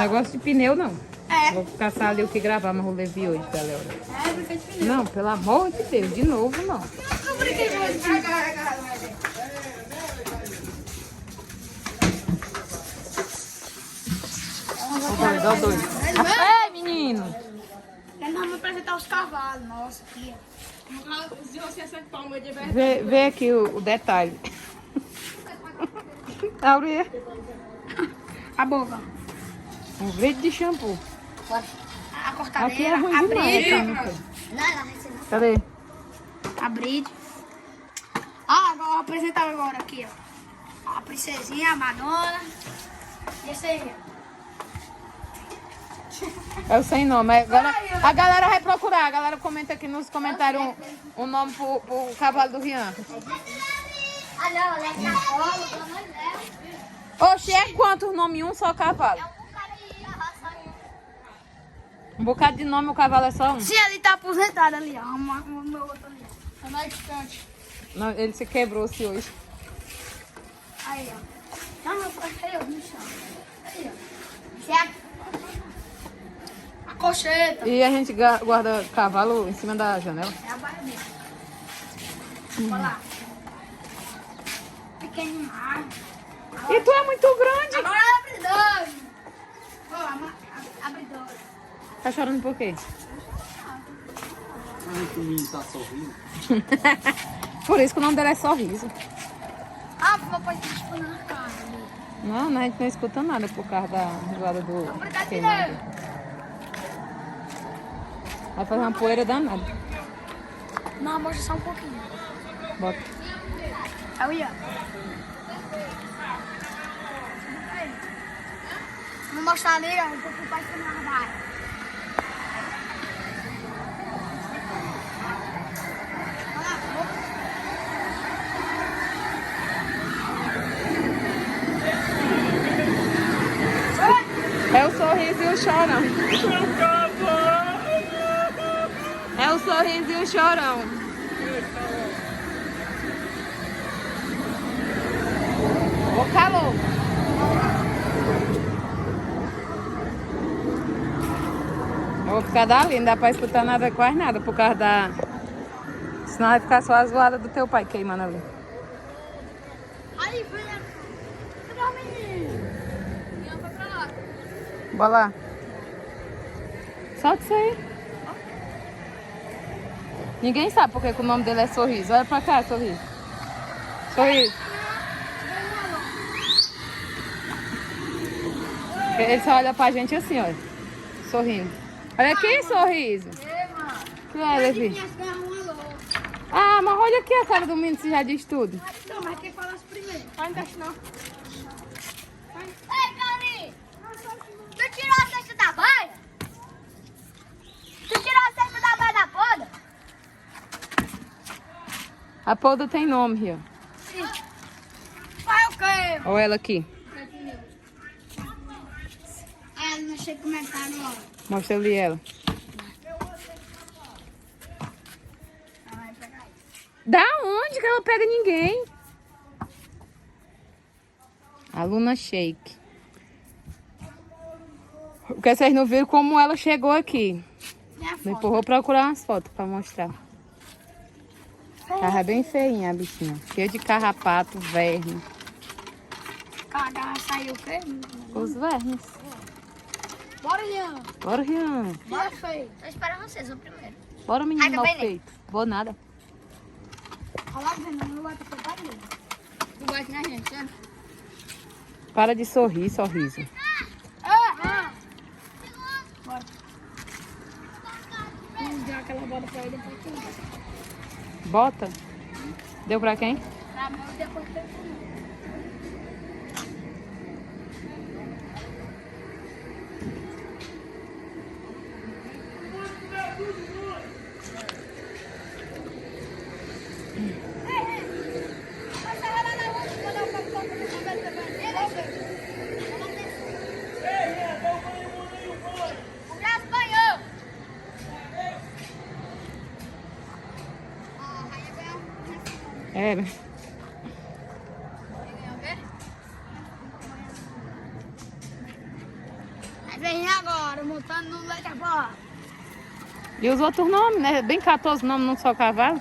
negócio de pneu, não. É. Vou caçar ali o que gravar, mas vou levar hoje, galera. É, brinquedo de pneu. Não, pelo amor de Deus, de novo, não. Eu brinquei de pneu. Ó doido. Ei, menino! Nós vamos apresentar os cavalos. Nossa, aqui, Vê aqui o detalhe. Aurea. a boca. Um vídeo de shampoo. A cortadeira. Aqui é ruim a demais. bride. Não. Cadê? A bride. Ah, agora vou apresentar agora aqui, ó. A princesinha, a Madonna. E esse aí, ó. É o sem nome. Agora, a galera vai procurar. A galera comenta aqui nos comentários um nome pro cavalo do Rian. Oxe, é quanto o nome um só cavalo? Um bocado de nome o cavalo é só um? Sim, ele tá aposentado ali, ó. O meu outro ali. Tá na estante. Não, ele se quebrou-se hoje. Aí, ó. Não, aí, ó, no chão. Aí, ó. Certo? A cocheta. E a gente guarda cavalo em cima da janela. É a barra dele. Olha lá. Pequenininho. E tu é muito grande. Agora é abridor. Ó, abridor. Tá chorando por quê? Ai, que o menino tá sorrindo. Por isso que o nome dela é Sorriso. Ah, o papai tá dispondo na cara. Não, a gente não escuta nada por causa da risada do Obrigado, queimado. Vai fazer uma poeira danada. Não, mostra só um pouquinho. Bota. Aí, ó. Vou mostrar ali, ó, o papai foi na armário. É o Sorriso e o Chorão. É o Sorriso e o Chorão. Ô, calor. Eu vou ficar dali, não dá pra escutar nada, quase nada, por causa da... Senão vai ficar só a zoada do teu pai queimando ali. Aí, filha. Cadê o menino? Não, foi pra lá. Bora lá. Solta isso aí. Ninguém sabe porque que o nome dele é Sorriso. Olha pra cá, Sorriso. Sorriso. Ele só olha pra gente assim, olha. Sorrindo. Olha aqui, Sorriso. Que é, Levi? Ah, mas olha aqui a cara do menino, você já diz tudo. Não, mas quem falasse primeiro? Vai, não deixa não. Ei, Cari! Tu tirou a cesta da baia? Tu tirou a cesta da baia da poda? A poda tem nome, Rio. Sim. Vai o quê? Olha ela aqui. Ah, não achei comentário, ó. Mostra ali ela. Da onde que ela pega ninguém? Aluna Shake. Porque vocês não viram como ela chegou aqui. Depois vou procurar umas fotos pra mostrar. Tava bem feinha a bichinha. Cheia de carrapato, verme. Cagar, saiu o quê? Os vermes. Bora, Lian. Bora, Rian. Bora, feio. Tô esperando vocês, o primeiro. Bora, menino Ai, mal também, né? feito. Boa nada. Olha lá, não vai ter pariu. Tu bate na gente, né? Para de sorrir, Sorriso. Bora. Vamos dar aquela bola pra ele depois que Bota. Deu pra quem? pra mão e depois pra ele. O braço banhou. Era. Vem agora, montando no leite a bola. E os outros nomes, né? Bem 14 nomes num só cavalo.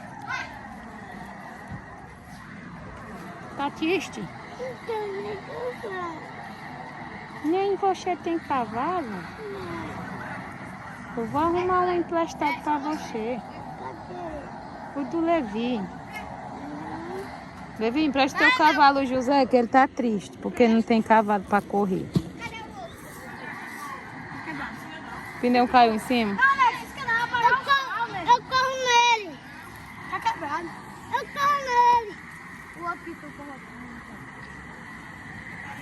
Tá triste? Nem você tem cavalo? Eu vou arrumar um emprestado pra você. O do Levi. Levi, empresta teu cavalo, José, que ele tá triste, porque não tem cavalo pra correr. O pneu caiu em cima? Eu corro nele. Tá quebrado. Eu corro nele. O apito corre.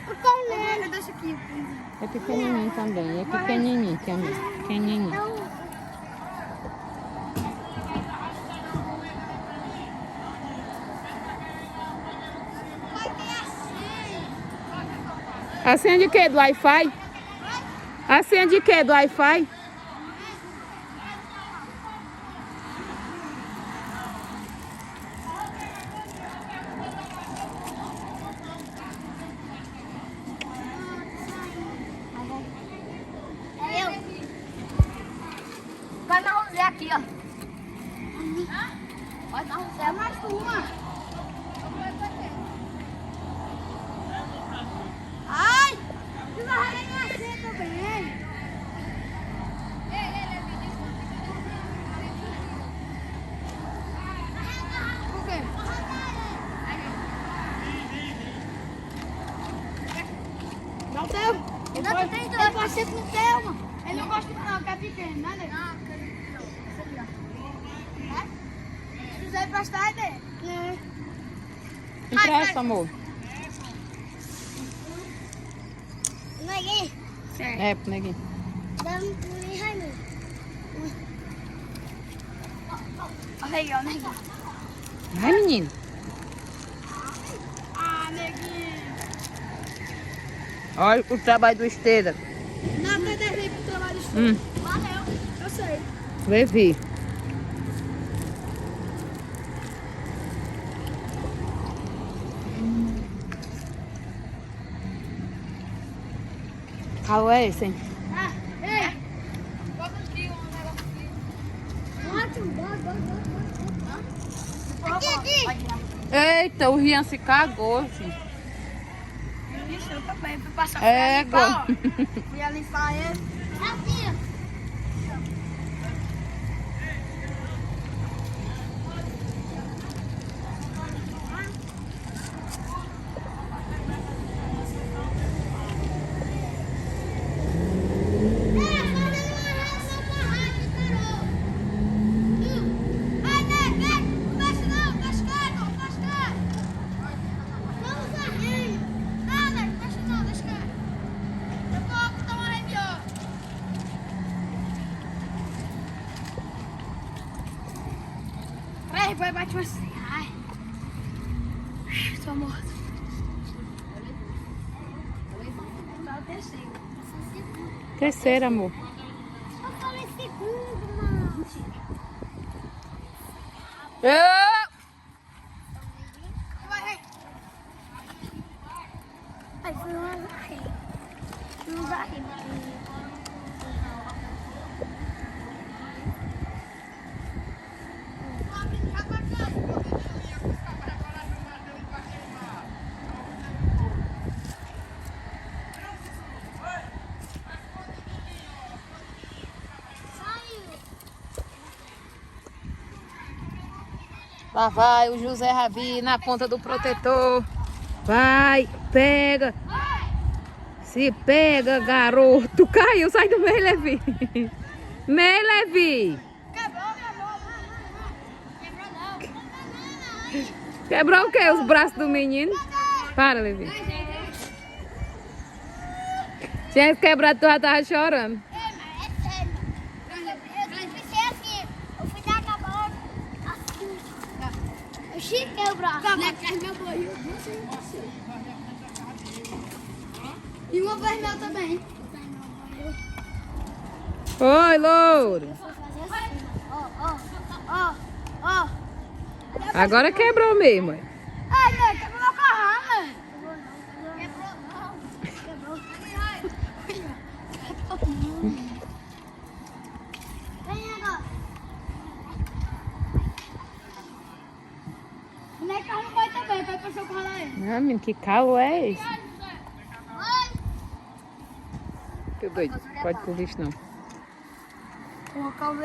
Eu corro nele. Deixa aqui. É pequenininho também, é pequenininho também. Pequenininho. A senha de quê? Do Wi-Fi? A senha de quê? Do Wi-Fi? Vai na José aqui, ó. Vai na José, mais uma. Ai! Tu vai nascer também. Por quê? Dá o teu. Não, tem dois. Ele pode ser com o teu, mano. Ele não gosta não, que é pequeno, né, Nego? Se quiser emprestar, é dele. Empresta, amor. Neguinho, É, pro neguinho. dá um Raimundo. Olha aí, ó, Neguinho. Vai, menino. Ah, Neguinho. Olha o trabalho do Esteira. Nada deve ir pro trabalho de estudo. Valeu, eu sei. Levi. Qual é esse, hein? Ah, ei. Bota aqui um negócio aqui. Aqui. Eita, o Rian se cagou, gente. Isso, eu também. Fui passar É, fui limpar, ó. Fui limpar ele. Aqui. Peraí, vai bater assim. Ai. Tô morto. Tá o terceiro. Terceiro, amor. Eu falei segundo, mano. Vai. Ai, foi uma varre. Não varre. Lá vai o José Ravi na ponta do protetor. Vai, pega. Se pega, garoto. Caiu, sai do meio, Levi. Meio, Levi. Quebrou, meu amor. Quebrou não. Quebrou o quê? Os braços do menino? Para, Levi. Tinha quebrado, tu já tava chorando. É sério. Eu pensei assim, eu fui dar a cavalo assim. Eu chiquei o braço. Tá, vai atrás meu boi. E uma vermelha também. Oi, louro. Vou fazer assim, ó. Agora quebrou mesmo. Ai, mãe, quebrou meu carro, mãe. Quebrou não. Quebrou. Vem agora. O Necar não vai também, vai pra socorrer ele. Ah, menino, que calo é esse? Oi. Que doido. Pode pôr o bicho não. Pô, calma.